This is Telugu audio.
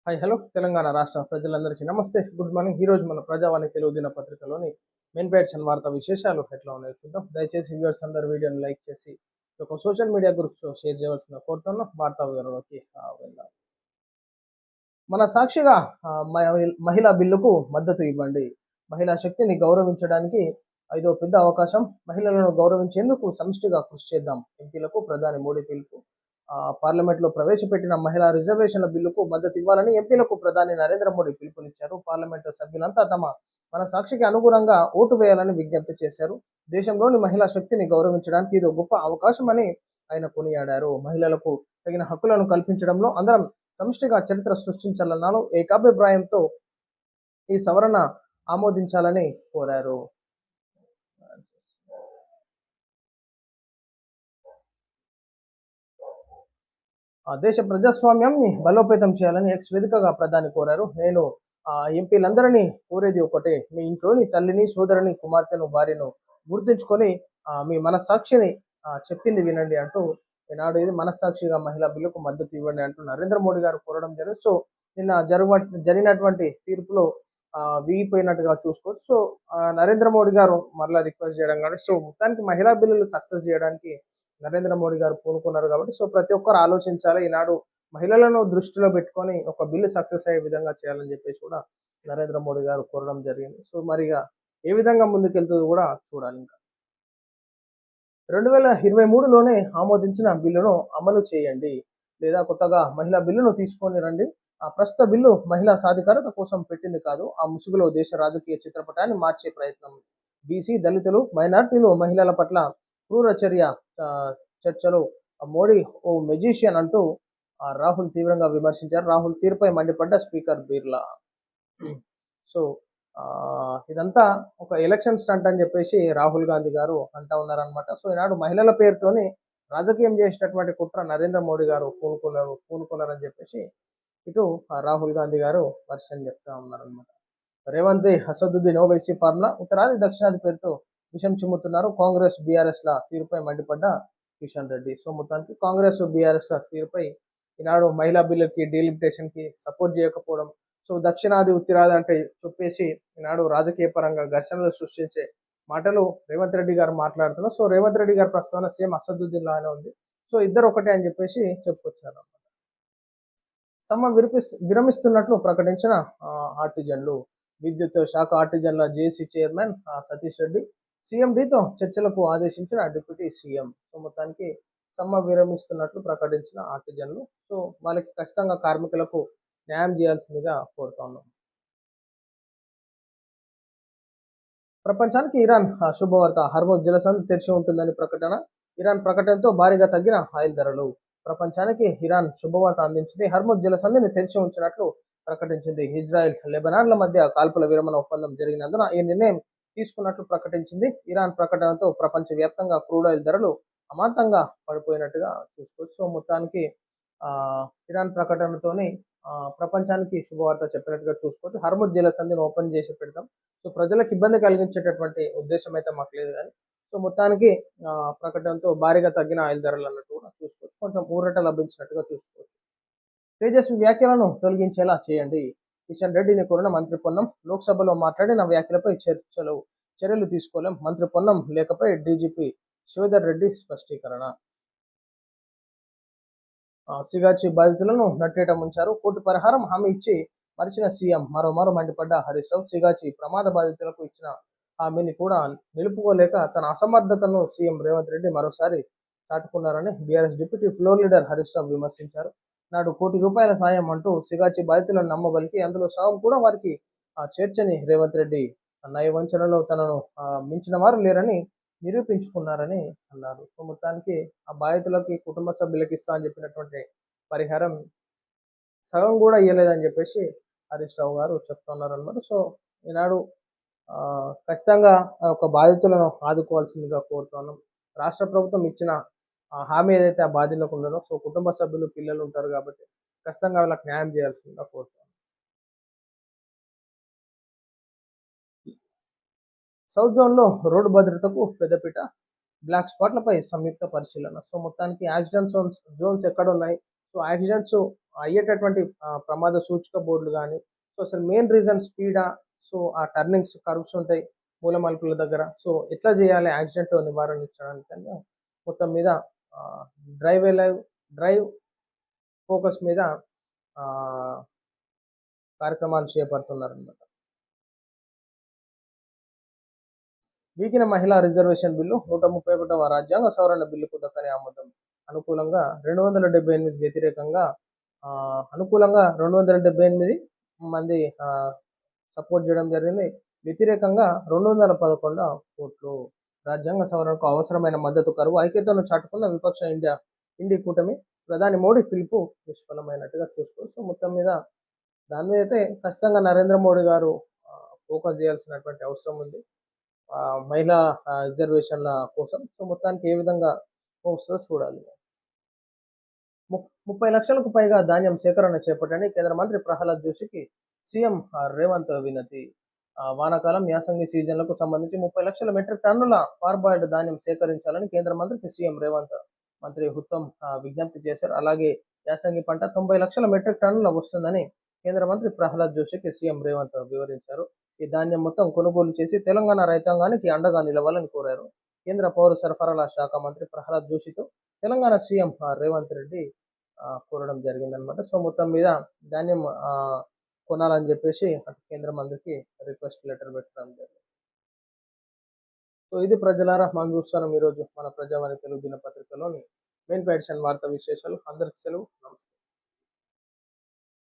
హాయ్ హలో తెలంగాణ రాష్ట్ర ప్రజలందరికీ నమస్తే గుడ్ మార్నింగ్. ఈరోజు మన ప్రజావాణి తెలుగు దినపత్రికలోని మెయిన్ పేజ్ అండ్ వార్తా విశేషాలు ఎట్లా ఉన్నాయో చూద్దాం. దయచేసి వ్యూవర్స్ అందరు వీడియోని లైక్ చేసి ఒక సోషల్ మీడియా గ్రూప్స్లో షేర్ చేయవలసిన కోరుతున్నాం. వార్తా వివరంలోకి వెళ్దాం. మన సాక్షిగా మహిళా బిల్లుకు మద్దతు ఇవ్వండి. మహిళా శక్తిని గౌరవించడానికి ఐదో పెద్ద అవకాశం. మహిళలను గౌరవించేందుకు సమిష్టిగా కృషి చేద్దాం. ఎంపీలకు ప్రధాని మోడీ పిలుపు. పార్లమెంట్లో ప్రవేశపెట్టిన మహిళా రిజర్వేషన్ల బిల్లుకు మద్దతు ఇవ్వాలని ఎంపీలకు ప్రధాని నరేంద్ర మోడీ పిలుపునిచ్చారు. పార్లమెంటు సభ్యులంతా మన సాక్షికి అనుగుణంగా ఓటు వేయాలని విజ్ఞప్తి చేశారు. దేశంలోని మహిళా శక్తిని గౌరవించడానికి ఇది గొప్ప అవకాశమని ఆయన కొనియాడారు. మహిళలకు తగిన హక్కులను కల్పించడంలో అందరం సమిష్టిగా చరిత్ర సృష్టించాలన్నారు. ఏకాభిప్రాయంతో ఈ సవరణ ఆమోదించాలని కోరారు. దేశ ప్రజాస్వామ్యాన్ని బలోపేతం చేయాలని ఎక్స్ వేదికగా ప్రధాని కోరారు. నేను ఎంపీలందరినీ కోరేది ఒకటే, మీ ఇంట్లోని తల్లిని, సోదరుని, కుమార్తెను, భార్యను గుర్తుంచుకొని మీ మనస్సాక్షిని చెప్పింది వినండి అంటూ ఈనాడు ఇది మనస్సాక్షిగా మహిళా బిల్లుకు మద్దతు ఇవ్వండి అంటూ నరేంద్ర మోడీ గారు కోరడం జరిగింది. సో నిన్న జరిగినటువంటి తీర్పులో వీగిపోయినట్టుగా చూసుకోవచ్చు. సో నరేంద్ర మోడీ గారు మరలా రిక్వెస్ట్ చేయడం కానీ, సో మొత్తానికి మహిళా బిల్లులు సక్సెస్ చేయడానికి నరేంద్ర మోడీ గారు పూనుకున్నారు కాబట్టి, సో ప్రతి ఒక్కరు ఆలోచించాలి. ఈనాడు మహిళలను దృష్టిలో పెట్టుకొని ఒక బిల్లు సక్సెస్ అయ్యే విధంగా చేయాలని చెప్పేసి కూడా నరేంద్ర మోడీ గారు కోరడం జరిగింది. సో మరిగా ఏ విధంగా ముందుకెళ్తుందో కూడా చూడాలి. ఇంకా 2023లోనే ఆమోదించిన బిల్లును అమలు చేయండి, లేదా కొత్తగా మహిళా బిల్లును తీసుకొని రండి. ప్రస్తుత బిల్లు మహిళా సాధికారత కోసం పెట్టింది కాదు. ఆ ముసుగులో దేశ రాజకీయ చిత్రపటాన్ని మార్చే ప్రయత్నం. బీసీ, దళితులు, మైనార్టీలు, మహిళల పట్ల క్రూర చర్య చర్చలో మోడీ ఓ మెజిషియన్ అంటూ రాహుల్ తీవ్రంగా విమర్శించారు. రాహుల్ తీరుపై మండిపడ్డ స్పీకర్ బిర్లా. సో ఇదంతా ఒక ఎలక్షన్ స్టంట్ అని చెప్పేసి రాహుల్ గాంధీ గారు అంటా ఉన్నారనమాట. సో ఈనాడు మహిళల పేరుతోని రాజకీయం చేసేటటువంటి కుట్ర నరేంద్ర మోడీ గారు పూనుకున్నారని చెప్పేసి ఇటు రాహుల్ గాంధీ గారు వర్షన్ చెప్తా ఉన్నారనమాట. రేవంత్ అసదుద్దీన్ ఓవైసీ ఫార్ములా, ఉత్తరాది దక్షిణాది పేరుతో విషం చిమ్ముతున్నారు. కాంగ్రెస్ బీఆర్ఎస్ ల తీరుపై మండిపడ్డ కిషన్ రెడ్డి. సో మొత్తానికి కాంగ్రెస్ బీఆర్ఎస్ ల తీరుపై ఈనాడు మహిళా బిల్లుకి డీలిమిటేషన్ కి సపోర్ట్ చేయకపోవడం, సో దక్షిణాది ఉత్తరాది అంటే చెప్పేసి ఈనాడు రాజకీయ పరంగా ఘర్షణలు సృష్టించే మాటలు రేవంత్ రెడ్డి గారు మాట్లాడుతున్నారు. సో రేవంత్ రెడ్డి గారు ప్రస్తుతం సేమ్ అసదుద్దీన్ లానే ఉంది. సో ఇద్దరు ఒకటే అని చెప్పేసి చెప్పుకొచ్చారు. సమ్మె విరమిస్తున్నట్లు ప్రకటించిన ఆర్టిజన్లు. విద్యుత్ శాఖ ఆర్టిజన్ల జేసీ చైర్మన్ సతీష్ రెడ్డి సీఎండీతో చర్చలకు ఆదేశించిన డిప్యూటీ సీఎం. సో మొత్తానికి సమ్మె విరమిస్తున్నట్లు ప్రకటించిన ఆర్టిజన్లు. సో వాళ్ళకి ఖచ్చితంగా కార్మికులకు న్యాయం చేయాల్సిందిగా కోరుతున్నాం. ప్రపంచానికి ఇరాన్ శుభవార్త. హర్ముజ్ జలసంధి తెరిచి ఉంటుందని ప్రకటన. ఇరాన్ ప్రకటనతో భారీగా తగ్గిన ఆయిల్ ధరలు. ప్రపంచానికి ఇరాన్ శుభవార్త అందించింది. హర్ముజ్ జలసంధిని తెరిచి ఉంచినట్లు ప్రకటించింది. ఇజ్రాయెల్, లెబనాన్ల మధ్య కాల్పుల విరమణ ఒప్పందం జరిగినందున ఈ నిర్ణయం తీసుకున్నట్లు ప్రకటించింది. ఇరాన్ ప్రకటనతో ప్రపంచవ్యాప్తంగా క్రూడ్ ఆయిల్ ధరలు అమాంతంగా పడిపోయినట్టుగా చూసుకోవచ్చు. సో మొత్తానికి ఇరాన్ ప్రకటనతోని ప్రపంచానికి శుభవార్త చెప్పినట్టుగా చూసుకోవచ్చు. హర్ముజ్ జలసంధిని ఓపెన్ చేసి పెడతాం, సో ప్రజలకు ఇబ్బంది కలిగించేటటువంటి ఉద్దేశం అయితే మాకు లేదు. కానీ సో మొత్తానికి ప్రకటనతో భారీగా తగ్గిన ఆయిల్ ధరలు అన్నట్టు కూడా చూసుకోవచ్చు. కొంచెం ఊరట లభించినట్టుగా చూసుకోవచ్చు. తేజస్వి వ్యాఖ్యలను తొలగించేలా చేయండి. కిషన్ రెడ్డిని కోరిన మంత్రి పొన్నం. లోక్సభలో మాట్లాడిన వ్యాఖ్యలపై చర్యలు తీసుకోలేం. మంత్రి పొన్నం లేఖపై డీజీపీ శివధర్ రెడ్డి స్పష్టీకరణ. సిగాచి బాధితులను నట్టేట ముంచారు. కోటి పరిహారం హామీ ఇచ్చి మరిచిన సీఎం. మరోమారు మండిపడ్డ హరీష్ రావు. సిగాచి ప్రమాద బాధితులకు ఇచ్చిన హామీని కూడా నిలుపుకోలేక తన అసమర్థతను సీఎం రేవంత్ రెడ్డి మరోసారి చాటుకున్నారని BRS deputy floor leader Harish Rao విమర్శించారు. నాడు ₹1,00,00,000 సాయం అంటూ సిగాచి బాధితులను నమ్మబలికి అందులో సగం కూడా వారికి చేర్చని రేవంత్ రెడ్డి నయవంచనలో తనను మించిన వారు లేరని నిరూపించుకున్నారని అన్నారు. సో మొత్తానికి ఆ బాధితులకి కుటుంబ సభ్యులకి ఇస్తా అని చెప్పినటువంటి పరిహారం సగం కూడా ఇవ్వలేదని చెప్పేసి హరీష్ రావు గారు చెప్తున్నారు అన్నమాట. సో ఈనాడు ఖచ్చితంగా ఒక బాధితులను ఆదుకోవాల్సిందిగా కోరుతున్నాం. రాష్ట్ర ప్రభుత్వం ఇచ్చిన హామీ ఏదైతే ఆ బాధితులకు ఉండదో, సో కుటుంబ సభ్యులు, పిల్లలు ఉంటారు కాబట్టి ఖచ్చితంగా వాళ్ళకి న్యాయం చేయాల్సిందిగా కోరుతున్నాం. సౌత్ జోన్లో రోడ్డు భద్రతకు పెద్దపీట. బ్లాక్ స్పాట్లపై సంయుక్త పరిశీలన. సో మొత్తానికి యాక్సిడెంట్ జోన్స్ ఎక్కడ ఉన్నాయి, సో యాక్సిడెంట్స్ అయ్యేటటువంటి ప్రమాద సూచిక బోర్డులు కానీ, సో అసలు మెయిన్ రీజన్ స్పీడా, సో ఆ టర్నింగ్స్ కర్వ్స్ ఉంటాయి మూల మలుపుల దగ్గర, సో ఎట్లా చేయాలి యాక్సిడెంట్ నివారించడానికి మొత్తం మీద డ్రైవ్ లైవ్ డ్రైవ్ ఫోకస్ మీద ఆ, కార్యక్రమాలు చేపడుతున్నారన్నమాట. వీగిన మహిళా రిజర్వేషన్ బిల్లు 131వ రాజ్యాంగ సవరణ బిల్లుకు దక్కని ఆమోదం. అనుకూలంగా 278 వ్యతిరేకంగా అనుకూలంగా 278 మంది సపోర్ట్ చేయడం జరిగింది. వ్యతిరేకంగా 211 ఓట్లు. రాజ్యాంగ సవరణకు అవసరమైన మద్దతు కరువు ఐక్యతను చాటుకున్న విపక్ష ఇండి కూటమి ప్రధాని మోడీ పిలుపు నిష్ఫలమైనట్టుగా చూసుకోవచ్చు. సో మొత్తం మీద దాని మీద అయితే ఖచ్చితంగా నరేంద్ర మోడీ గారు ఫోకస్ చేయాల్సినటువంటి అవసరం ఉంది మహిళా రిజర్వేషన్ల కోసం. సో మొత్తానికి ఏ విధంగా వస్తుందో చూడాలి. 30 లక్షలకు పైగా ధాన్యం సేకరణ చేపట్టని కేంద్ర మంత్రి ప్రహ్లాద్ జోషికి సీఎం రేవంత్ వినతి. వానాకాలం యాసంగి సీజన్లకు సంబంధించి 30 లక్షల మెట్రిక్ టన్నుల పార్బాయిల్డ్ ధాన్యం సేకరించాలని కేంద్ర మంత్రికి సీఎం రేవంత్ మంత్రి ఉత్తమ్ విజ్ఞప్తి చేశారు. అలాగే యాసంగి పంట 90 లక్షల మెట్రిక్ టన్నుల వస్తుందని కేంద్ర మంత్రి ప్రహ్లాద్ జోషికి సీఎం రేవంత్ వివరించారు. ఈ ధాన్యం మొత్తం కొనుగోలు చేసి తెలంగాణ రైతాంగానికి అండగా నిలవాలని కోరారు. కేంద్ర పౌర సరఫరాల శాఖ మంత్రి ప్రహ్లాద్ జోషితో తెలంగాణ సీఎం రేవంత్ రెడ్డి కోరడం జరిగిందనమాట. సో మొత్తం మీద ధాన్యం కొనాలని చెప్పేసి అటు కేంద్ర మంత్రికి రిక్వెస్ట్ లెటర్ పెట్టడం జరిగింది. సో ఇది ప్రజలారా మనం చూస్తున్నాం ఈరోజు మన ప్రజావాణి తెలుగు దినపత్రికలోని మెయిన్ ఎడిషన్ వార్తా విశేషాలు. అందరికి సెలవు, నమస్తే.